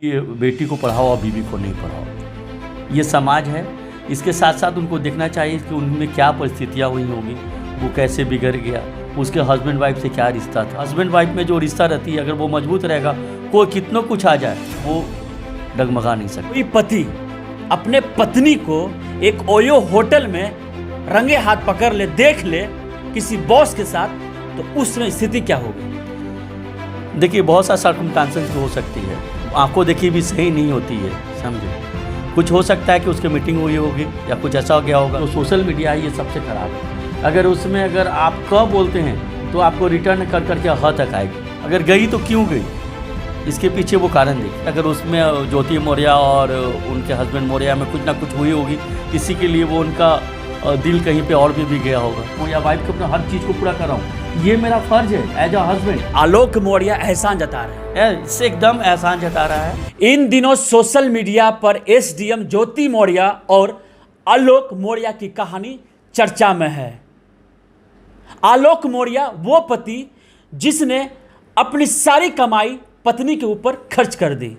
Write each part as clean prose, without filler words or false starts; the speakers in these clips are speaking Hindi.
ये बेटी को पढ़ाओ और बीवी को नहीं पढ़ाओ, ये समाज है। इसके साथ साथ उनको देखना चाहिए कि उनमें क्या परिस्थितियाँ हुई होंगी, वो कैसे बिगड़ गया, उसके हस्बैंड वाइफ से क्या रिश्ता था। हस्बैंड वाइफ में जो रिश्ता रहती है, अगर वो मजबूत रहेगा, कोई कितना कुछ आ जाए वो डगमगा नहीं सकता। कोई पति अपने पत्नी को एक ओयो होटल में रंगे हाथ पकड़ ले, देख ले किसी बॉस के साथ, तो उस समय स्थिति क्या होगी? देखिए, बहुत सा सर्कमस्टांसेस हो सकती है, आंखों देखी भी सही नहीं होती है, समझे। कुछ हो सकता है कि उसके मीटिंग हुई होगी या कुछ ऐसा हो गया होगा। तो सोशल मीडिया ये सबसे ख़राब है। अगर उसमें अगर आप क बोलते हैं तो आपको रिटर्न कर करके ह तक आएगी। अगर गई तो क्यों गई, इसके पीछे वो कारण देखिए। अगर उसमें ज्योति मौर्य और उनके हस्बैंड मौर्य में कुछ ना कुछ हुई होगी, इसी के लिए वो उनका दिल कहीं पे और भी गया होगा। या वाइफ को अपना हर चीज़ को पूरा कर रहा हूँ, ये मेरा फर्ज है एज अ हस्बैंड। आलोक मौर्य एहसान जता रहे हैं, इससे एकदम एहसान जता रहा है। इन दिनों सोशल मीडिया पर एसडीएम ज्योति मौर्य और आलोक मौर्य की कहानी चर्चा में है। आलोक मौर्य वो पति जिसने अपनी सारी कमाई पत्नी के ऊपर खर्च कर दी,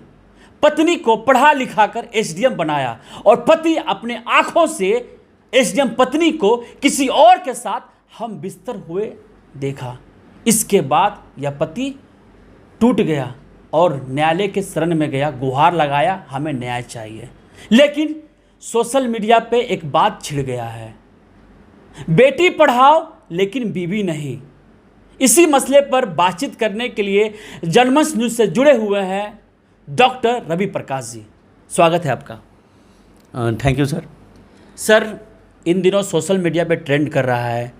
पत्नी को पढ़ा लिखा कर एसडीएम बनाया, और पति अपने आंखों से एसडीएम पत्नी को किसी और के साथ हम बिस्तर हुए देखा। इसके बाद यह पति टूट गया और न्यायालय के शरण में गया, गुहार लगाया हमें न्याय चाहिए। लेकिन सोशल मीडिया पे एक बात छिड़ गया है, बेटी पढ़ाओ लेकिन बीवी नहीं। इसी मसले पर बातचीत करने के लिए जनमंच न्यूज से जुड़े हुए हैं डॉक्टर रवि प्रकाश जी। स्वागत है आपका। Thank you sir. सर, इन दिनों सोशल मीडिया पे ट्रेंड कर रहा है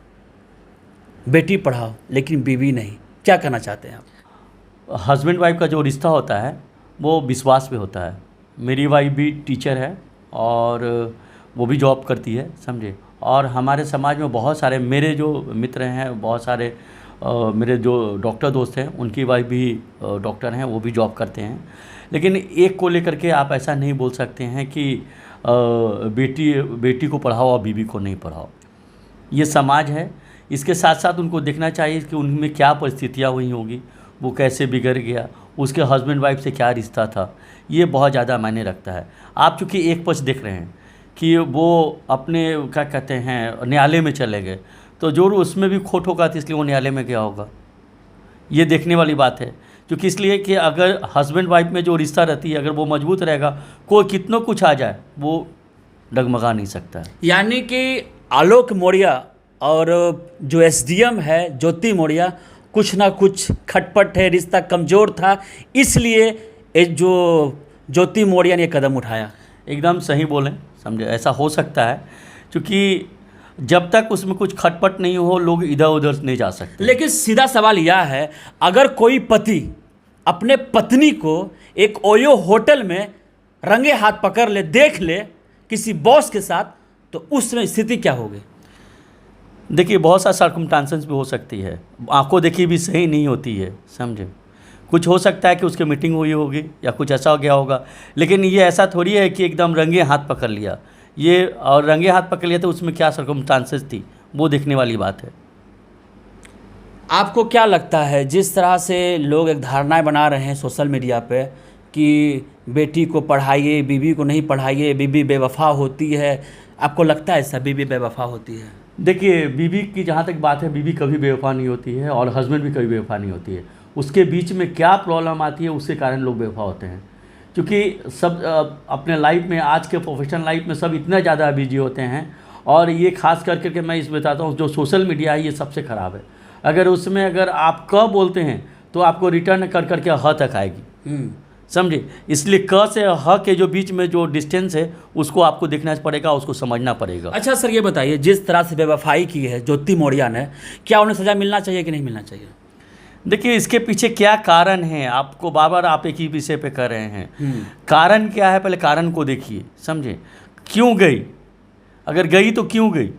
बेटी पढ़ाओ लेकिन बीवी नहीं, क्या कहना चाहते हैं आप? हस्बैंड वाइफ का जो रिश्ता होता है वो विश्वास पे होता है। मेरी वाइफ भी टीचर है और वो भी जॉब करती है, समझे। और हमारे समाज में बहुत सारे मेरे जो मित्र हैं, बहुत सारे मेरे जो डॉक्टर दोस्त हैं, उनकी वाइफ भी डॉक्टर हैं, वो भी जॉब करते हैं। लेकिन एक को लेकर के आप ऐसा नहीं बोल सकते हैं कि बेटी को पढ़ाओ और बीवी को नहीं पढ़ाओ, ये समाज है। इसके साथ साथ उनको देखना चाहिए कि उनमें क्या परिस्थितियाँ हुई होंगी, वो कैसे बिगड़ गया, उसके हस्बैंड वाइफ से क्या रिश्ता था, ये बहुत ज़्यादा मायने रखता है। आप चूँकि एक पक्ष देख रहे हैं कि वो अपने क्या कहते हैं न्यायालय में चले गए, तो जो उसमें भी खोट होगा तो इसलिए वो न्यायालय में गया होगा, ये देखने वाली बात है। क्योंकि इसलिए कि अगर हस्बैंड वाइफ में जो रिश्ता रहती है, अगर वो मजबूत रहेगा, कोई कितना कुछ आ जाए वो डगमगा नहीं सकता है। यानी कि आलोक मौर्य और जो एसडीएम है ज्योति मौर्य, कुछ ना कुछ खटपट है, रिश्ता कमज़ोर था, इसलिए जो ज्योति मौर्य ने ये कदम उठाया। एकदम सही बोलें, समझे, ऐसा हो सकता है। क्योंकि जब तक उसमें कुछ खटपट नहीं हो, लोग इधर उधर नहीं जा सकते। लेकिन सीधा सवाल यह है, अगर कोई पति अपने पत्नी को एक ओयो होटल में रंगे हाथ पकड़ ले, देख ले किसी बॉस के साथ, तो उस समय स्थिति क्या होगी? देखिए, बहुत सा सर्कमस्टांसेस भी हो सकती है, आंखों देखी भी सही नहीं होती है, समझे। कुछ हो सकता है कि उसके मीटिंग हुई होगी या कुछ ऐसा हो गया होगा। लेकिन ये ऐसा थोड़ी है कि एकदम रंगे हाथ पकड़ लिया, ये और रंगे हाथ पकड़ लिया तो उसमें क्या सर्कमस्टांसेस थी, वो देखने वाली बात है। आपको क्या लगता है, जिस तरह से लोग एक धारणाएं बना रहे हैं सोशल मीडिया पे कि बेटी को पढ़ाइए, बीवी को नहीं पढ़ाइए, बीवी बेवफा होती है, आपको लगता है ऐसा बीवी बेवफा होती है? देखिए, बीवी की जहाँ तक बात है, बीवी कभी बेवफा नहीं होती है और हस्बैंड भी कभी बेवफा नहीं होती है। उसके बीच में क्या प्रॉब्लम आती है, उसके कारण लोग बेवफा होते हैं। क्योंकि सब अपने लाइफ में, आज के प्रोफेशनल लाइफ में सब इतना ज़्यादा बिजी होते हैं। और ये खास करके के मैं इस बताता हूँ, जो सोशल मीडिया है ये सबसे ख़राब है। अगर उसमें अगर आप क बोलते हैं तो आपको रिटर्न कर करके ह तक आएगी, समझे। इसलिए क से ह के जो बीच में जो डिस्टेंस है, उसको आपको देखना पड़ेगा, उसको समझना पड़ेगा। अच्छा सर, ये बताइए, जिस तरह से बेवफाई की है ज्योति मौर्य ने, क्या उन्हें सज़ा मिलना चाहिए कि नहीं मिलना चाहिए? देखिए, इसके पीछे क्या कारण है, आपको बार बार आप एक ही विषय पे कर रहे हैं। कारण क्या है, पहले कारण को देखिए, समझे। क्यों गई, अगर गई तो क्यों गई,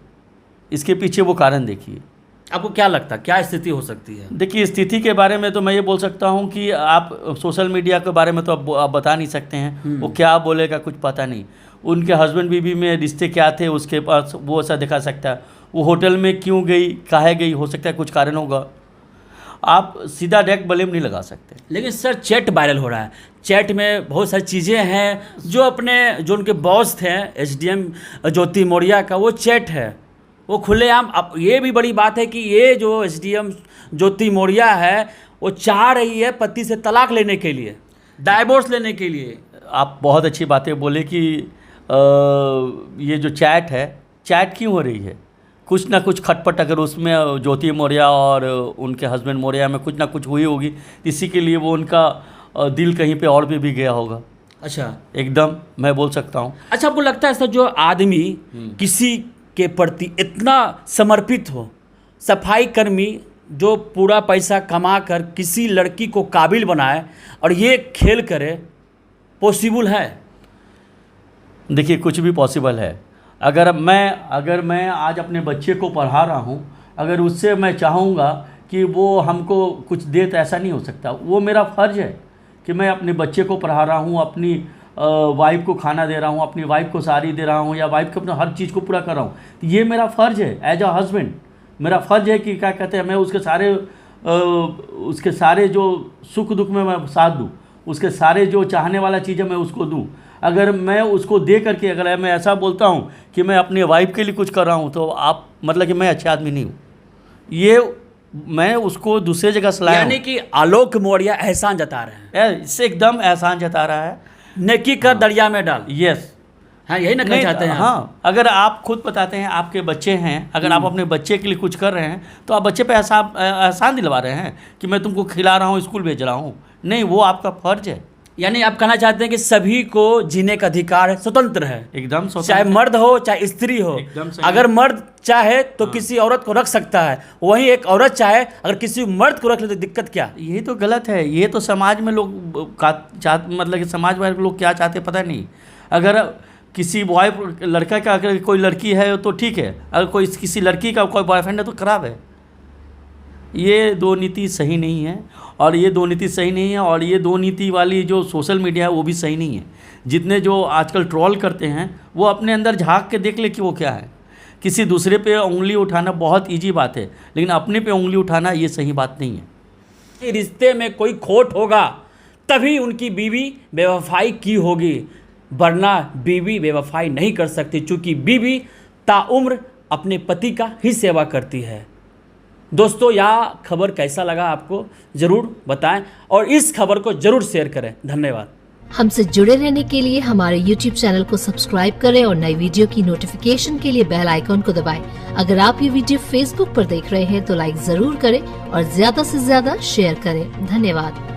इसके पीछे वो कारण देखिए। आपको क्या लगता है क्या स्थिति हो सकती है? देखिए, स्थिति के बारे में तो मैं ये बोल सकता हूँ कि आप सोशल मीडिया के बारे में तो आप बता नहीं सकते हैं, वो क्या बोलेगा कुछ पता नहीं। उनके हस्बैंड बीवी में रिश्ते क्या थे उसके पास, वो ऐसा दिखा सकता है। वो होटल में क्यों गई, काहे गई, हो सकता है कुछ कारण होगा। आप सीधा डायरेक्ट ब्लेम नहीं लगा सकते। लेकिन सर चैट वायरल हो रहा है, चैट में बहुत सारी चीज़ें हैं जो उनके बॉस थे एसडीएम ज्योति मौर्य का, वो चैट है, वो खुलेआम। अब ये भी बड़ी बात है कि ये जो एसडीएम ज्योति मौर्य है वो चाह रही है पति से तलाक लेने के लिए, डाइवोर्स लेने के लिए। आप बहुत अच्छी बातें बोले कि ये जो चैट है, चैट क्यों हो रही है? कुछ ना कुछ खटपट अगर उसमें ज्योति मौर्य और उनके हस्बैंड मौर्य में कुछ ना कुछ हुई होगी, इसी के लिए वो उनका दिल कहीं पे और भी गया होगा। अच्छा, एकदम मैं बोल सकता हूँ। अच्छा, आपको लगता है सर जो आदमी किसी के प्रति इतना समर्पित हो, सफाई कर्मी जो पूरा पैसा कमा कर किसी लड़की को काबिल बनाए और ये खेल करे, पॉसिबल है? देखिए, कुछ भी पॉसिबल है। अगर मैं आज अपने बच्चे को पढ़ा रहा हूँ, अगर उससे मैं चाहूँगा कि वो हमको कुछ दे तो ऐसा नहीं हो सकता। वो मेरा फ़र्ज़ है कि मैं अपने बच्चे को पढ़ा रहा हूँ, अपनी वाइफ को खाना दे रहा हूँ, अपनी वाइफ को साड़ी दे रहा हूँ, या वाइफ को अपना हर चीज़ को पूरा कर रहा हूँ। तो ये मेरा फ़र्ज़ है एज अ हस्बैंड। मेरा फ़र्ज़ है कि क्या कहते हैं, मैं उसके सारे जो सुख दुख में मैं साथ दूँ, उसके सारे जो चाहने वाला चीज़ें मैं उसको दूँ। अगर मैं उसको दे करके अगर मैं ऐसा बोलता हूँ कि मैं अपने वाइफ के लिए कुछ कर रहा हूँ, तो आप मतलब कि मैं अच्छा आदमी नहीं हूँ। ये मैं उसको दूसरे जगह सलाह, यानी कि आलोक मौर्य एहसान जता रहे हैं, इससे एकदम एहसान जता रहा है। नेकी कर दरिया में डाल। यस, हाँ, यही ना कहना चाहते हैं। हाँ, अगर आप खुद बताते हैं आपके बच्चे हैं, अगर आप अपने बच्चे के लिए कुछ कर रहे हैं तो आप बच्चे पे एहसान दिलवा रहे हैं कि मैं तुमको खिला रहा हूँ, स्कूल भेज रहा हूँ। नहीं, वो आपका फ़र्ज़ है। यानी आप कहना चाहते हैं कि सभी को जीने का अधिकार है, स्वतंत्र है, एकदम स्वतंत्र, चाहे मर्द हो चाहे स्त्री हो। एकदम सही। अगर मर्द चाहे तो किसी औरत को रख सकता है, वहीं एक औरत चाहे अगर किसी मर्द को रख ले तो दिक्कत क्या? ये तो गलत है। ये तो समाज में लोग मतलब कि समाज में लोग क्या चाहते पता नहीं। अगर किसी लड़का का अगर कोई लड़की है तो ठीक है, अगर कोई किसी लड़की का कोई बॉयफ्रेंड है तो खराब है। ये दो नीति सही नहीं है, और ये दो नीति वाली जो सोशल मीडिया है वो भी सही नहीं है। जितने जो आजकल ट्रोल करते हैं वो अपने अंदर झांक के देख ले कि वो क्या है। किसी दूसरे पे उंगली उठाना बहुत इजी बात है, लेकिन अपने पे उंगली उठाना ये सही बात नहीं है। रिश्ते में कोई खोट होगा तभी उनकी बीवी बेवफाई की होगी, वरना बीवी बेवफाई नहीं कर सकती, चूँकि बीवी ताउम्र अपने पति का ही सेवा करती है। दोस्तों, यह खबर कैसा लगा आपको ज़रूर बताएं और इस खबर को ज़रूर शेयर करें। धन्यवाद। हमसे जुड़े रहने के लिए हमारे YouTube चैनल को सब्सक्राइब करें और नई वीडियो की नोटिफिकेशन के लिए बेल आइकॉन को दबाएं। अगर आप ये वीडियो Facebook पर देख रहे हैं तो लाइक जरूर करें और ज्यादा से ज्यादा शेयर करें। धन्यवाद।